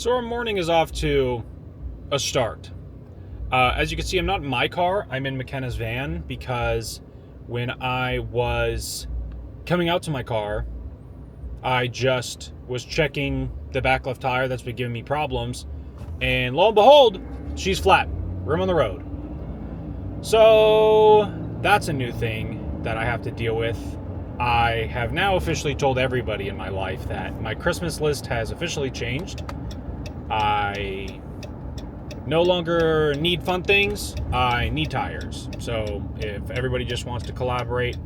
So our morning is off to a start. As you can see, I'm not in my car. I'm in McKenna's van because when I was coming out to my car, I just was checking the back left tire that's been giving me problems. And lo and behold, she's flat. Room on the road. So that's a new thing that I have to deal with. I have now officially told everybody in my life that my Christmas list has officially changed. I no longer need fun things, I need tires. So if everybody just wants to collaborate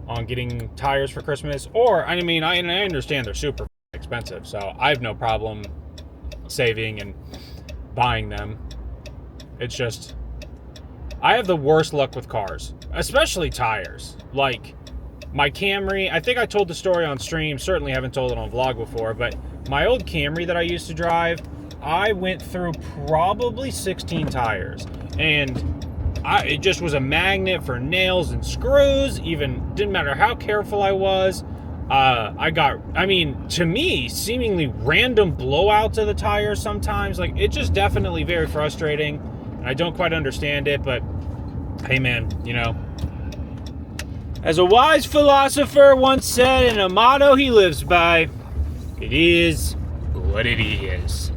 on getting tires for Christmas, or, I mean, I understand they're super expensive, so I have no problem saving and buying them. It's just, I have the worst luck with cars, especially tires. Like, my Camry, I think I told the story on stream, certainly haven't told it on vlog before, but my old Camry that I used to drive, I went through probably 16 tires, and it just was a magnet for nails and screws. Even didn't matter how careful I was. To me, seemingly random blowouts of the tires sometimes. Like, it's just definitely very frustrating. I don't quite understand it, but hey man, you know, as a wise philosopher once said, and a motto he lives by, it is what it is.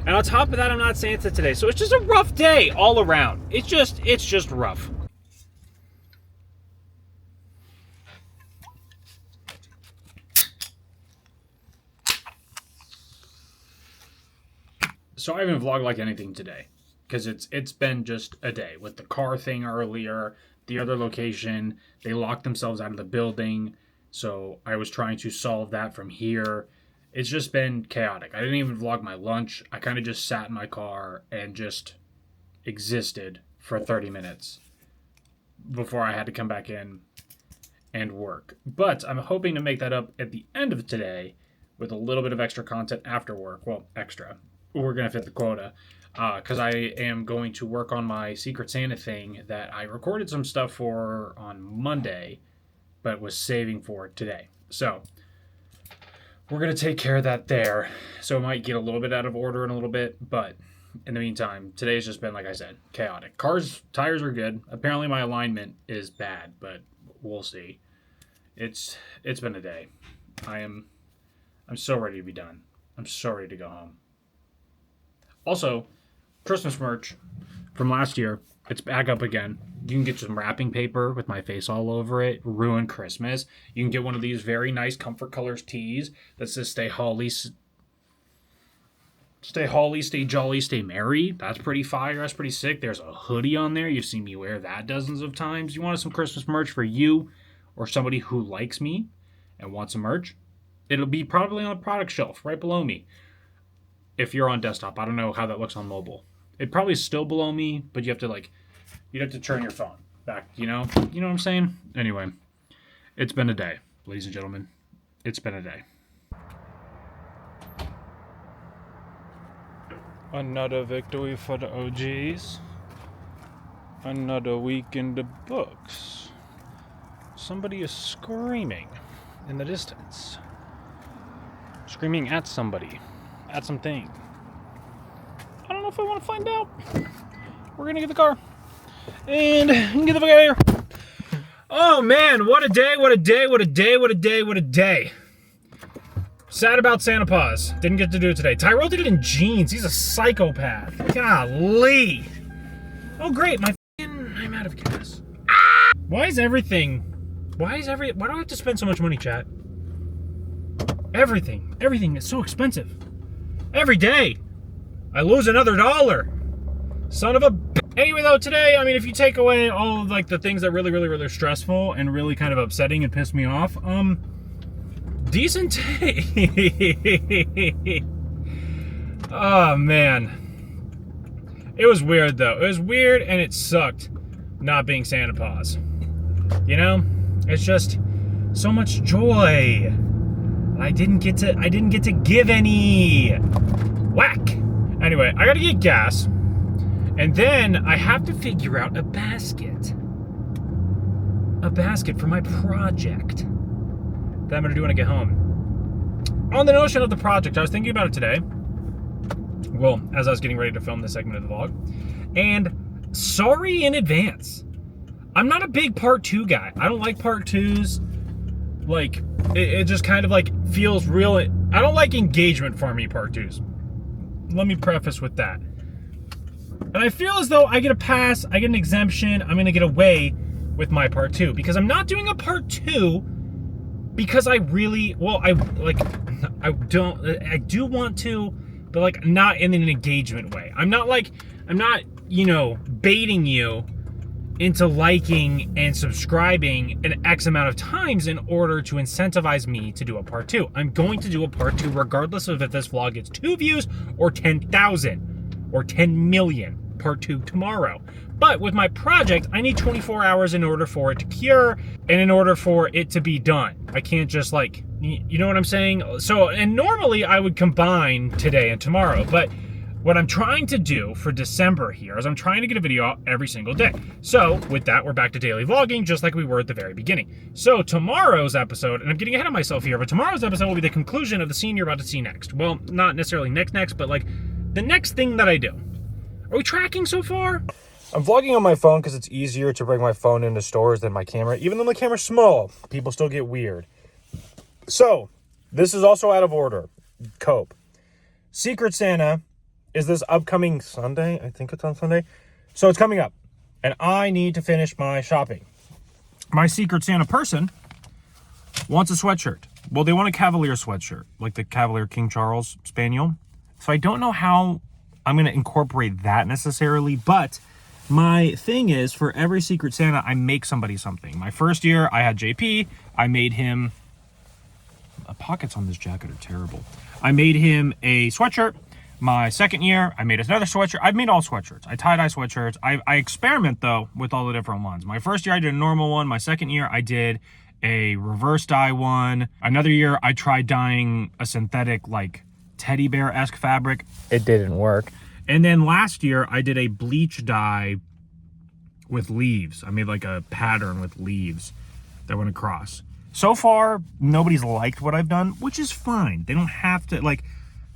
And on top of that, I'm not Santa today, so it's just a rough day all around. It's just rough. So I haven't vlogged like anything today, because it's been just a day with the car thing earlier. The other location, they locked themselves out of the building, so I was trying to solve that from here. It's just been chaotic. I didn't even vlog my lunch. I kind of just sat in my car and just existed for 30 minutes before I had to come back in and work. But I'm hoping to make that up at the end of today with a little bit of extra content after work. Well, extra. We're going to fit the quota. Because I am going to work on my Secret Santa thing that I recorded some stuff for on Monday, but was saving for today. So we're going to take care of that there. So it might get a little bit out of order in a little bit, but in the meantime, today's just been, like I said, chaotic. Tires are good. Apparently my alignment is bad, but we'll see. It's been a day. I'm so ready to be done. I'm so ready to go home. Also, Christmas merch from last year, it's back up again. You can get some wrapping paper with my face all over it. Ruin Christmas. You can get one of these very nice Comfort Colors tees that says stay jolly, stay jolly, stay merry. That's pretty fire. That's pretty sick. There's a hoodie on there. You've seen me wear that dozens of times. You want some Christmas merch for you or somebody who likes me and wants some merch? It'll be probably on the product shelf right below me. If you're on desktop, I don't know how that looks on mobile. It probably is still below me, but you'd have to turn your phone back, you know what I'm saying? Anyway, it's been a day, ladies and gentlemen. It's been a day. Another victory for the OGs. Another week in the books. Somebody is screaming in the distance. Screaming at somebody. At something. I don't know if I want to find out. We're going to get the car. And get the fuck out of here. Oh man, what a day, what a day, what a day, what a day, what a day. Sad about Santa Paws. Didn't get to do it today. Tyrell did it in jeans. He's a psychopath. Golly. Oh great, I'm out of gas. Why do I have to spend so much money, chat? Everything is so expensive. Every day, I lose another $1. Son of a Anyway, though, today, I mean, if you take away all of, like, the things that really stressful and really kind of upsetting and piss me off, decent day. Oh, man. It was weird, though. It was weird, and it sucked not being Santa Paws. You know? It's just so much joy. I didn't get to give any. Whack. Anyway, I gotta get gas, and then I have to figure out a basket for my project that I'm gonna do when I get home. On the notion of the project, I was thinking about it today. Well, as I was getting ready to film this segment of the vlog. And sorry in advance. I'm not a big part 2 guy. I don't like part 2s. Like, it just kind of like feels real. I don't like engagement for me, part 2s. Let me preface with that. And I feel as though I get a pass, I get an exemption, I'm gonna get away with my part 2. Because I'm not doing a part 2 because I really, well, I do want to, but like not in an engagement way. I'm not, you know, baiting you into liking and subscribing an X amount of times in order to incentivize me to do a part 2. I'm going to do a part 2 regardless of if this vlog gets 2 views or 10,000 or 10 million. Part 2 tomorrow. But with my project, I need 24 hours in order for it to cure and in order for it to be done. I can't just like, you know what I'm saying? So, and normally I would combine today and tomorrow, but what I'm trying to do for December here is I'm trying to get a video out every single day. So with that, we're back to daily vlogging, just like we were at the very beginning. So tomorrow's episode, and I'm getting ahead of myself here, but tomorrow's episode will be the conclusion of the scene you're about to see next. Well, not necessarily next, but like the next thing that I do. Are we tracking so far? I'm vlogging on my phone because it's easier to bring my phone into stores than my camera. Even though my camera's small, people still get weird. So, this is also out of order. Cope. Secret Santa is this upcoming Sunday. I think it's on Sunday. So it's coming up. And I need to finish my shopping. My Secret Santa person wants a sweatshirt. Well, they want a Cavalier sweatshirt. Like the Cavalier King Charles Spaniel. So I don't know how I'm going to incorporate that necessarily. But my thing is, for every Secret Santa, I make somebody something. My first year, I had JP. I made him... The pockets on this jacket are terrible. I made him a sweatshirt. My second year, I made another sweatshirt. I've made all sweatshirts. I tie-dye sweatshirts. I experiment, though, with all the different ones. My first year, I did a normal one. My second year, I did a reverse dye one. Another year, I tried dyeing a synthetic, like, teddy bear-esque fabric. It didn't work. And then last year, I did a bleach dye with leaves. I made, like, a pattern with leaves that went across. So far, nobody's liked what I've done, which is fine. They don't have to, like,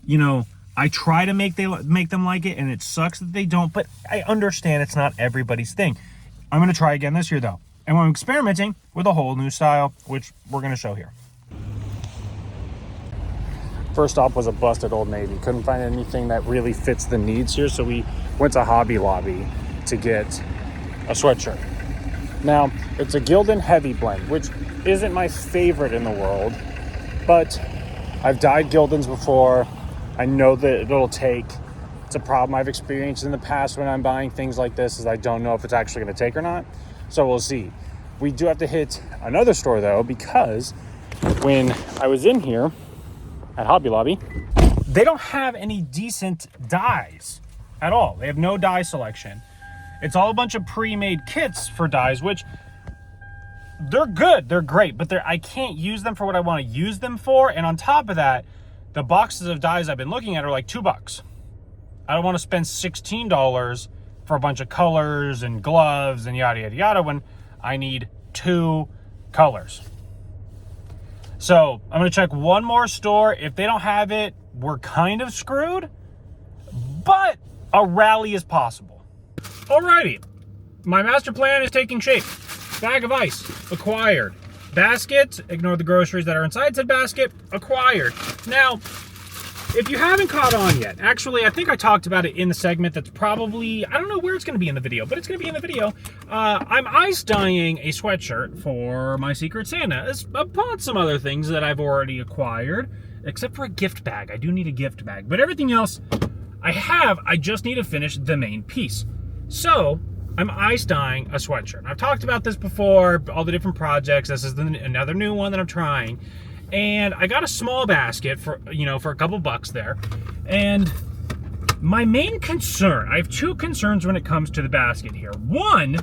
you know, I try to make them like it, and it sucks that they don't, but I understand it's not everybody's thing. I'm going to try again this year, though. And I'm experimenting with a whole new style, which we're going to show here. First stop was a busted Old Navy. Couldn't find anything that really fits the needs here, so we went to Hobby Lobby to get a sweatshirt. Now, it's a Gildan Heavy Blend, which isn't my favorite in the world, but I've dyed Gildans before. I know that it'll take. It's a problem I've experienced in the past when I'm buying things like this, is I don't know if it's actually going to take or not. So we'll see. We do have to hit another store, though, because when I was in here at Hobby Lobby, they don't have any decent dyes at all. They have no dye selection. It's all a bunch of pre-made kits for dyes, which they're good, they're great, but I can't use them for what I want to use them for. And on top of that, the boxes of dyes I've been looking at are like $2. I don't want to spend $16 for a bunch of colors and gloves and yada, yada, yada when I need 2 colors. So I'm going to check one more store. If they don't have it, we're kind of screwed, but a rally is possible. Alrighty, my master plan is taking shape. Bag of ice, acquired. Basket, ignore the groceries that are inside said basket, acquired. Now, if you haven't caught on yet, actually, I think I talked about it in the segment that's probably, I don't know where it's going to be in the video, but it's going to be in the video. I'm ice dyeing a sweatshirt for my Secret Santa, upon some other things that I've already acquired, except for a gift bag. I do need a gift bag, but everything else I just need to finish the main piece. So, I'm ice dyeing a sweatshirt. I've talked about this before, all the different projects. This is another new one that I'm trying. And I got a small basket for a couple bucks there. And my main concern, I have 2 concerns when it comes to the basket here. One,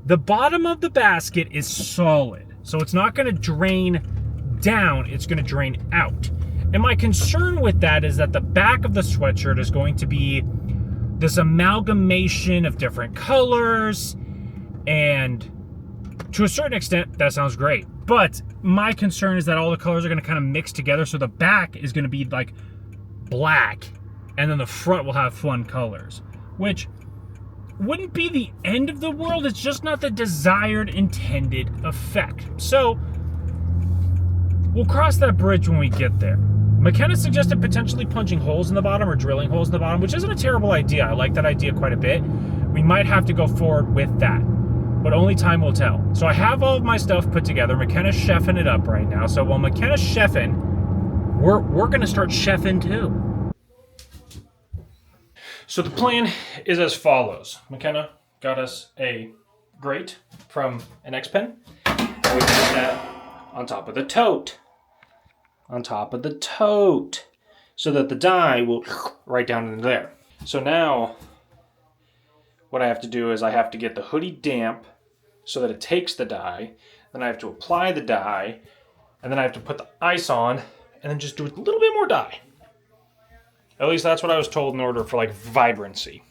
the bottom of the basket is solid. So it's not going to drain down, it's going to drain out. And my concern with that is that the back of the sweatshirt is going to be this amalgamation of different colors, and to a certain extent, that sounds great. But my concern is that all the colors are going to kind of mix together, so the back is going to be like black, and then the front will have fun colors, which wouldn't be the end of the world. It's just not the desired intended effect. So we'll cross that bridge when we get there. McKenna suggested potentially punching holes in the bottom or drilling holes in the bottom, which isn't a terrible idea. I like that idea quite a bit. We might have to go forward with that, but only time will tell. So I have all of my stuff put together. McKenna's chefing it up right now. So while McKenna's chefing, we're gonna start chefing too. So the plan is as follows. McKenna got us a grate from an X-Pen. And we put that on top of the tote. On top of the tote. So that the dye will right down into there. So now, what I have to do is I have to get the hoodie damp so that it takes the dye. Then I have to apply the dye. And then I have to put the ice on. And then just do a little bit more dye. At least that's what I was told in order for like vibrancy.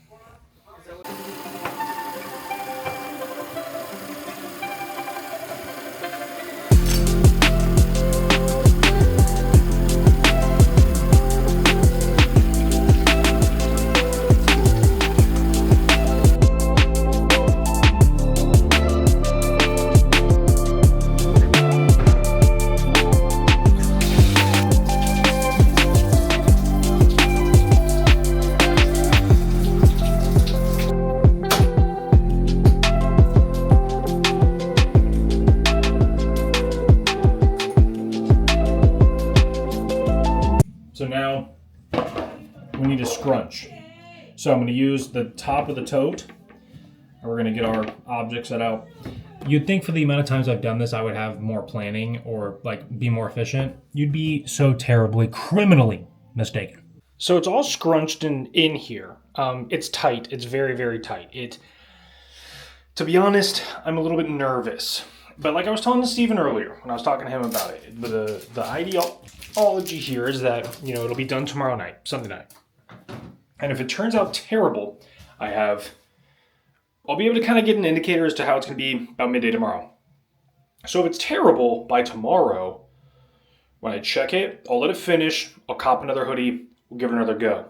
So now we need a scrunch. So I'm going to use the top of the tote, and we're going to get our objects set out. You'd think for the amount of times I've done this, I would have more planning or like be more efficient. You'd be so terribly, criminally mistaken. So it's all scrunched in here. It's tight. It's very, very tight. To be honest, I'm a little bit nervous. But like I was telling Steven earlier, when I was talking to him about it, the ideology here is that, it'll be done tomorrow night, Sunday night. And if it turns out terrible, I'll be able to kind of get an indicator as to how it's going to be about midday tomorrow. So if it's terrible by tomorrow, when I check it, I'll let it finish, I'll cop another hoodie, we'll give it another go.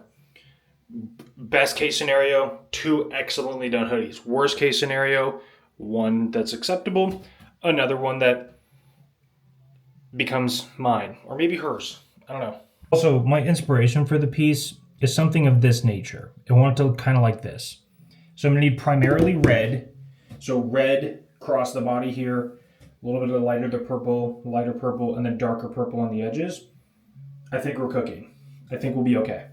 Best case scenario, 2 excellently done hoodies. Worst case scenario, 1 that's acceptable, another one that becomes mine, or maybe hers. I don't know. Also, my inspiration for the piece is something of this nature. I want it to look kind of like this. So I'm going to need primarily red. So red across the body here, a little bit of the lighter purple, and then darker purple on the edges. I think we're cooking. I think we'll be okay.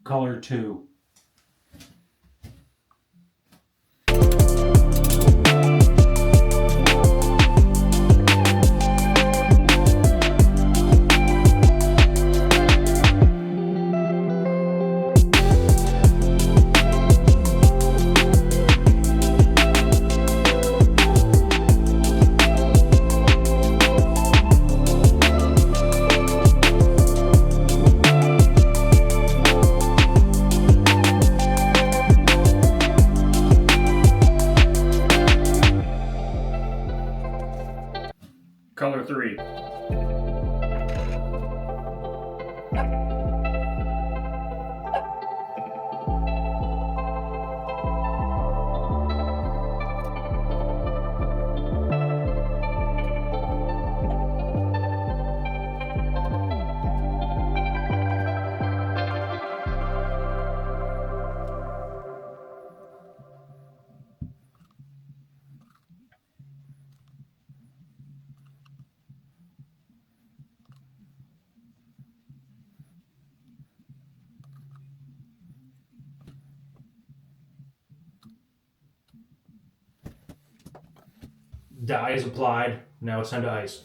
Color 2. Color 3. Dye is applied. Now it's time to ice.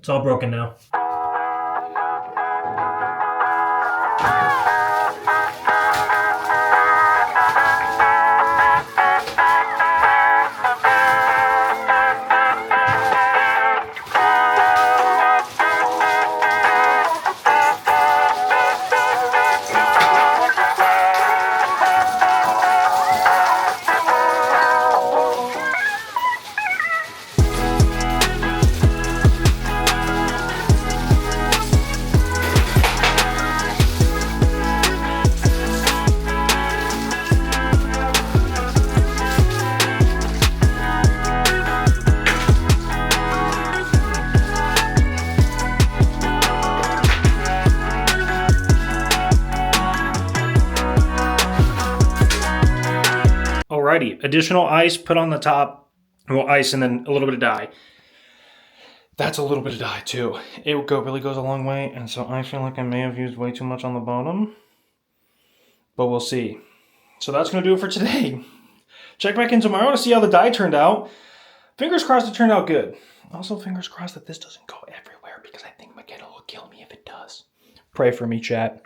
It's all broken now. Alrighty, additional ice put on the top. Well, ice and then a little bit of dye. That's a little bit of dye too. It really goes a long way, and so I feel like I may have used way too much on the bottom. But we'll see. So that's going to do it for today. Check back in tomorrow to see how the dye turned out. Fingers crossed it turned out good. Also, fingers crossed that this doesn't go everywhere, because I think McKenna will kill me if it does. Pray for me, chat.